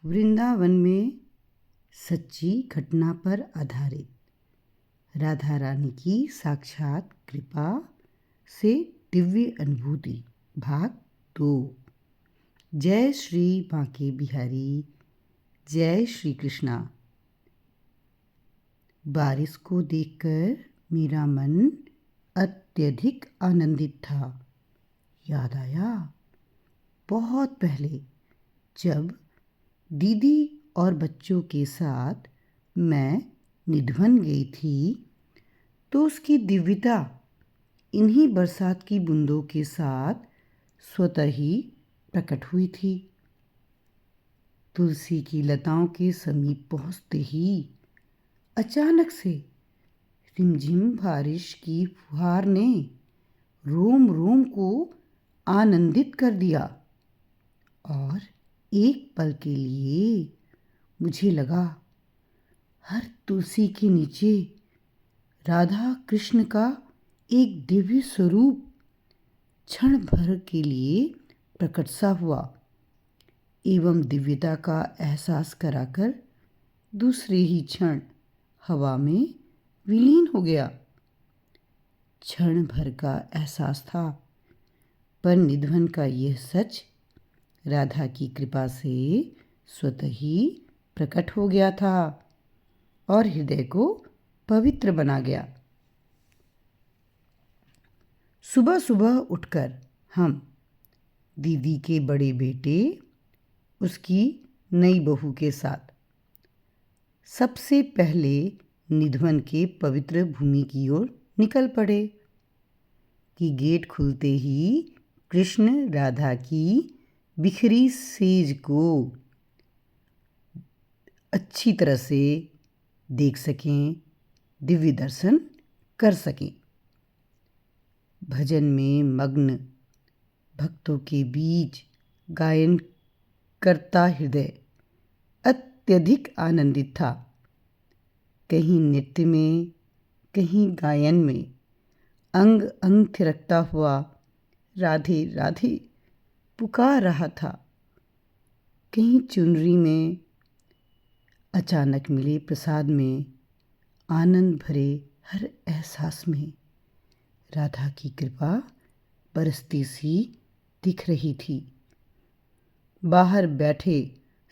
वृंदावन में सच्ची घटना पर आधारित राधा रानी की साक्षात कृपा से दिव्य अनुभूति भाग 2। जय श्री बांके बिहारी, जय श्री कृष्णा। बारिश को देखकर मेरा मन अत्यधिक आनंदित था। याद आया बहुत पहले जब दीदी और बच्चों के साथ मैं निधवन गई थी तो उसकी दिव्यता इन्हीं बरसात की बूंदों के साथ स्वतः ही प्रकट हुई थी। तुलसी की लताओं के समीप पहुंचते ही अचानक से रिमझिम बारिश की फुहार ने रोम रोम को आनंदित कर दिया और एक पल के लिए मुझे लगा हर तुलसी के नीचे राधा कृष्ण का एक दिव्य स्वरूप क्षण भर के लिए प्रकट सा हुआ एवं दिव्यता का एहसास कराकर दूसरे ही क्षण हवा में विलीन हो गया। क्षण भर का एहसास था, पर निधन का यह सच राधा की कृपा से स्वतः ही प्रकट हो गया था और हृदय को पवित्र बना गया। सुबह सुबह उठकर हम दीदी के बड़े बेटे, उसकी नई बहू के साथ सबसे पहले निधवन के पवित्र भूमि की ओर निकल पड़े कि गेट खुलते ही कृष्ण राधा की बिखरी सेज को अच्छी तरह से देख सकें, दिव्य दर्शन कर सकें। भजन में मग्न भक्तों के बीच गायन करता हृदय अत्यधिक आनंदित था। कहीं नृत्य में, कहीं गायन में अंग अंग थिरकता हुआ राधे राधे पुकार रहा था। कहीं चुनरी में, अचानक मिले प्रसाद में, आनंद भरे हर एहसास में राधा की कृपा बरसती सी दिख रही थी। बाहर बैठे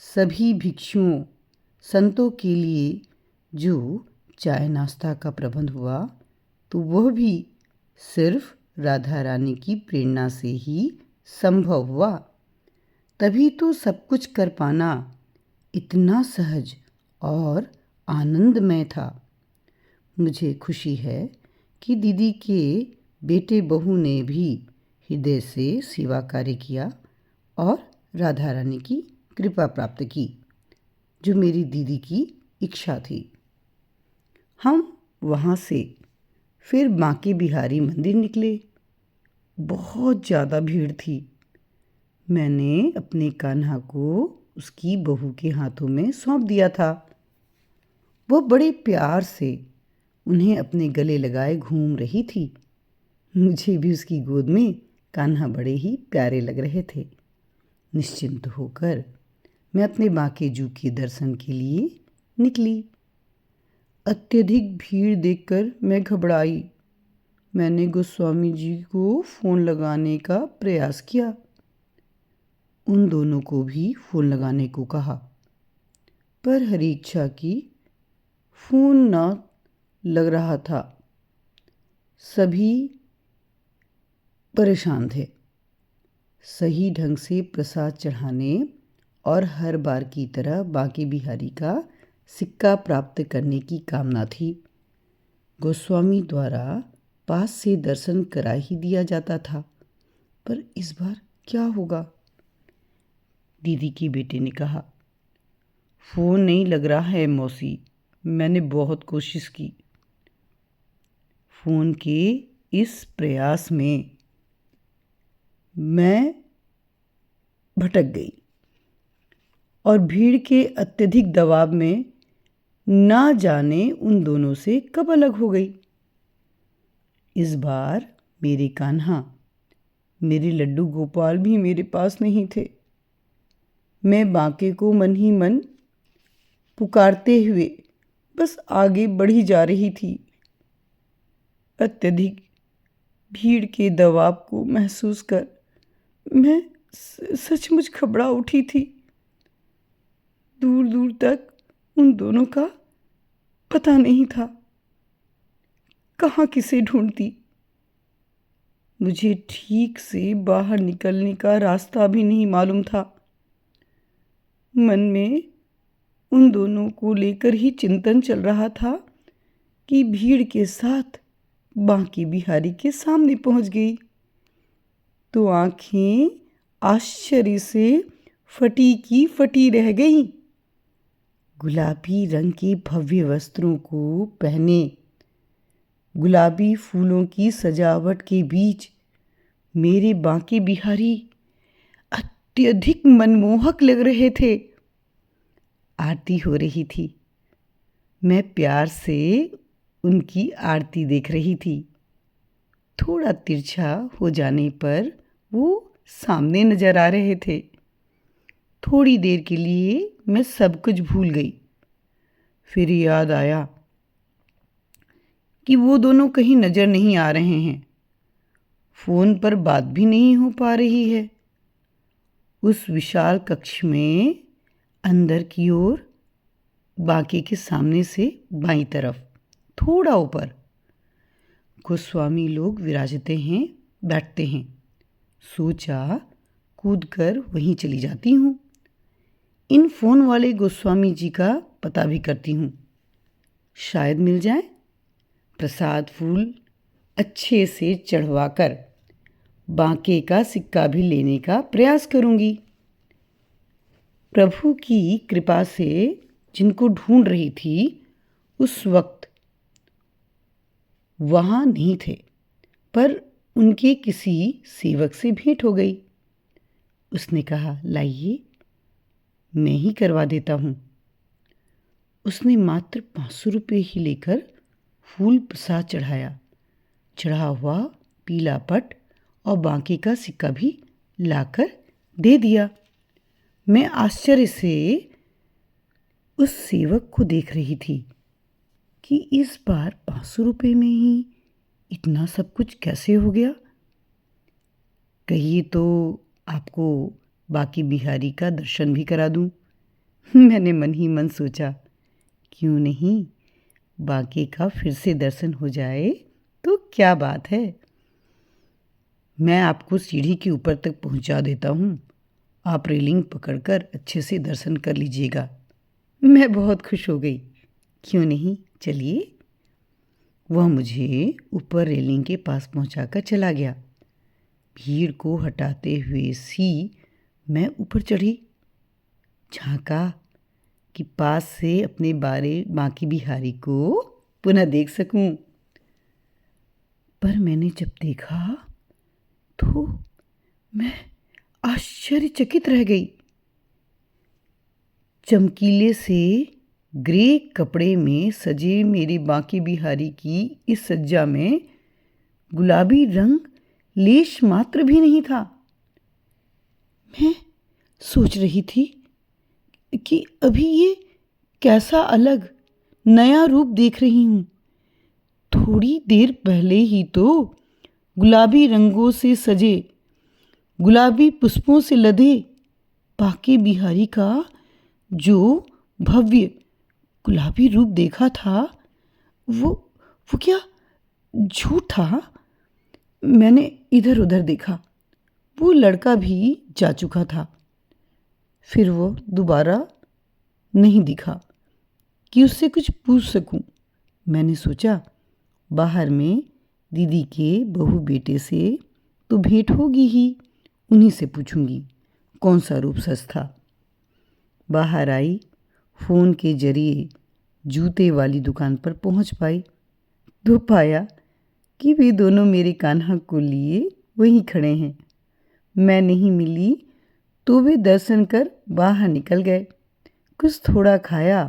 सभी भिक्षुओं संतों के लिए जो चाय नाश्ता का प्रबंध हुआ तो वह भी सिर्फ राधा रानी की प्रेरणा से ही संभव हुआ। तभी तो सब कुछ कर पाना इतना सहज और आनंदमय था। मुझे खुशी है कि दीदी के बेटे बहू ने भी हृदय से सेवा कार्य किया और राधा रानी की कृपा प्राप्त की, जो मेरी दीदी की इच्छा थी। हम वहाँ से फिर बांके बिहारी मंदिर निकले। बहुत ज़्यादा भीड़ थी। मैंने अपने कान्हा को उसकी बहू के हाथों में सौंप दिया था। वो बड़े प्यार से उन्हें अपने गले लगाए घूम रही थी। मुझे भी उसकी गोद में कान्हा बड़े ही प्यारे लग रहे थे। निश्चिंत होकर मैं अपने बांके जू के दर्शन के लिए निकली। अत्यधिक भीड़ देखकर मैं घबराई। मैंने गोस्वामी जी को फ़ोन लगाने का प्रयास किया। उन दोनों को भी फ़ोन लगाने को कहा, पर हरी इच्छा की फ़ोन न लग रहा था। सभी परेशान थे। सही ढंग से प्रसाद चढ़ाने और हर बार की तरह बांके बिहारी का सिक्का प्राप्त करने की कामना थी। गोस्वामी द्वारा पास से दर्शन करा ही दिया जाता था, पर इस बार क्या होगा? दीदी के बेटे ने कहा, फ़ोन नहीं लग रहा है मौसी, मैंने बहुत कोशिश की। फ़ोन के इस प्रयास में मैं भटक गई और भीड़ के अत्यधिक दबाव में ना जाने उन दोनों से कब अलग हो गई। इस बार मेरे कान्हा, मेरे लड्डू गोपाल भी मेरे पास नहीं थे। मैं बांके को मन ही मन पुकारते हुए बस आगे बढ़ी जा रही थी। अत्यधिक भीड़ के दबाव को महसूस कर मैं सचमुच घबरा उठी थी। दूर दूर तक उन दोनों का पता नहीं था। कहाँ किसे ढूंढती। मुझे ठीक से बाहर निकलने का रास्ता भी नहीं मालूम था। मन में उन दोनों को लेकर ही चिंतन चल रहा था कि भीड़ के साथ बांके बिहारी के सामने पहुंच गई तो आंखें आश्चर्य से फटी की फटी रह गईं। गुलाबी रंग के भव्य वस्त्रों को पहने, गुलाबी फूलों की सजावट के बीच मेरे बांके बिहारी अत्यधिक मनमोहक लग रहे थे। आरती हो रही थी। मैं प्यार से उनकी आरती देख रही थी। थोड़ा तिरछा हो जाने पर वो सामने नजर आ रहे थे। थोड़ी देर के लिए मैं सब कुछ भूल गई। फिर याद आया कि वो दोनों कहीं नजर नहीं आ रहे हैं। फोन पर बात भी नहीं हो पा रही है। उस विशाल कक्ष में अंदर की ओर बांके के सामने से बाईं तरफ थोड़ा ऊपर गोस्वामी लोग विराजते हैं, बैठते हैं। सोचा कूदकर वहीं चली जाती हूँ। इन फोन वाले गोस्वामी जी का पता भी करती हूँ, शायद मिल जाए। प्रसाद फूल अच्छे से चढ़वाकर बांके का सिक्का भी लेने का प्रयास करूँगी। प्रभु की कृपा से जिनको ढूंढ रही थी उस वक्त वहाँ नहीं थे, पर उनके किसी सेवक से भेंट हो गई। उसने कहा, लाइए मैं ही करवा देता हूँ। उसने मात्र 500 रुपये ही लेकर फूल प्रसाद चढ़ाया। चढ़ा हुआ पीला पट और बांके का सिक्का भी लाकर दे दिया। मैं आश्चर्य से उस सेवक को देख रही थी कि इस बार 500 रुपये में ही इतना सब कुछ कैसे हो गया। कहिए तो आपको बांके बिहारी का दर्शन भी करा दूं। मैंने मन ही मन सोचा, क्यों नहीं, बांके का फिर से दर्शन हो जाए तो क्या बात है। मैं आपको सीढ़ी के ऊपर तक पहुंचा देता हूं। आप रेलिंग पकड़कर अच्छे से दर्शन कर लीजिएगा। मैं बहुत खुश हो गई। क्यों नहीं, चलिए। वह मुझे ऊपर रेलिंग के पास पहुंचाकर चला गया। भीड़ को हटाते हुए सी मैं ऊपर चढ़ी। झांका कि पास से अपने बांके बिहारी को पुनः देख सकूं। पर मैंने जब देखा तो मैं आश्चर्यचकित रह गई। चमकीले से ग्रे कपड़े में सजे मेरे बांके बिहारी की इस सज्जा में गुलाबी रंग लेश मात्र भी नहीं था। मैं सोच रही थी कि अभी ये कैसा अलग नया रूप देख रही हूँ। थोड़ी देर पहले ही तो गुलाबी रंगों से सजे, गुलाबी पुष्पों से लदे बांके बिहारी का जो भव्य गुलाबी रूप देखा था वो क्या झूठ था। मैंने इधर उधर देखा, वो लड़का भी जा चुका था। फिर वो दोबारा नहीं दिखा कि उससे कुछ पूछ सकूं। मैंने सोचा, बाहर में दीदी के बहू बेटे से तो भेंट होगी ही, उन्हीं से पूछूंगी कौन सा रूप सच था। बाहर आई, फ़ोन के जरिए जूते वाली दुकान पर पहुंच पाई तो पाया कि वे दोनों मेरे कान्हा को लिए वहीं खड़े हैं। मैं नहीं मिली तो वे दर्शन कर बाहर निकल गए। कुछ थोड़ा खाया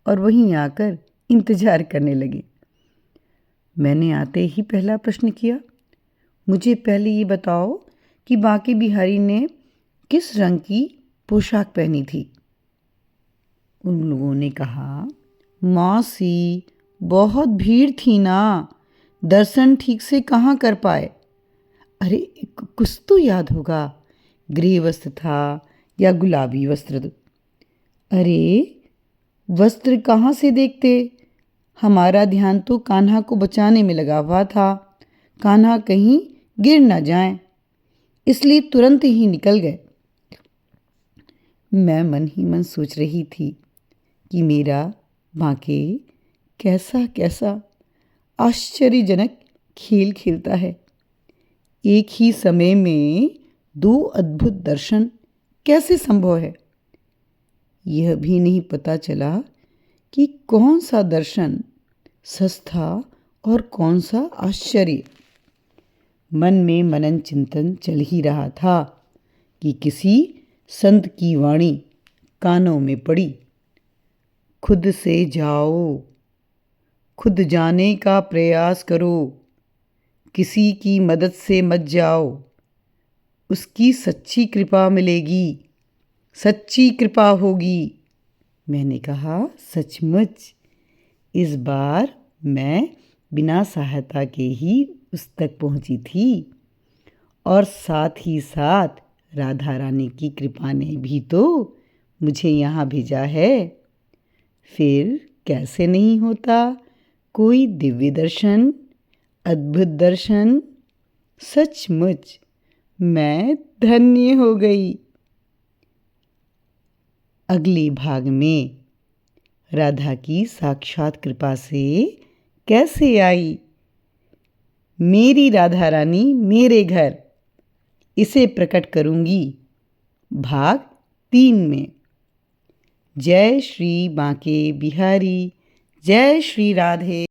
और वहीं आकर इंतजार करने लगे। मैंने आते ही पहला प्रश्न किया, मुझे पहले ये बताओ कि बांके बिहारी ने किस रंग की पोशाक पहनी थी। उन लोगों ने कहा, मौसी बहुत भीड़ थी ना, दर्शन ठीक से कहाँ कर पाए। अरे कुछ तो याद होगा, ग्रे वस्त्र था या गुलाबी वस्त्र। अरे वस्त्र कहाँ से देखते, हमारा ध्यान तो कान्हा को बचाने में लगा हुआ था, कान्हा कहीं गिर न जाए, इसलिए तुरंत ही निकल गए। मैं मन ही मन सोच रही थी कि मेरा बांके कैसा कैसा आश्चर्यजनक खेल खेलता है। एक ही समय में 2 अद्भुत दर्शन कैसे संभव है। यह भी नहीं पता चला कि कौन सा दर्शन सच था और कौन सा आश्चर्य। मन में मनन चिंतन चल ही रहा था कि किसी संत की वाणी कानों में पड़ी, खुद से जाओ, खुद जाने का प्रयास करो, किसी की मदद से मत जाओ, उसकी सच्ची कृपा मिलेगी, सच्ची कृपा होगी। मैंने कहा, सचमुच इस बार मैं बिना सहायता के ही उस तक पहुंची थी और साथ ही साथ राधा रानी की कृपा ने भी तो मुझे यहाँ भेजा है। फिर कैसे नहीं होता कोई दिव्य दर्शन, अद्भुत दर्शन। सचमुच मैं धन्य हो गई। अगले भाग में राधा की साक्षात कृपा से कैसे आई मेरी राधा रानी मेरे घर, इसे प्रकट करूंगी भाग 3 में। जय श्री बांके बिहारी, जय श्री राधे।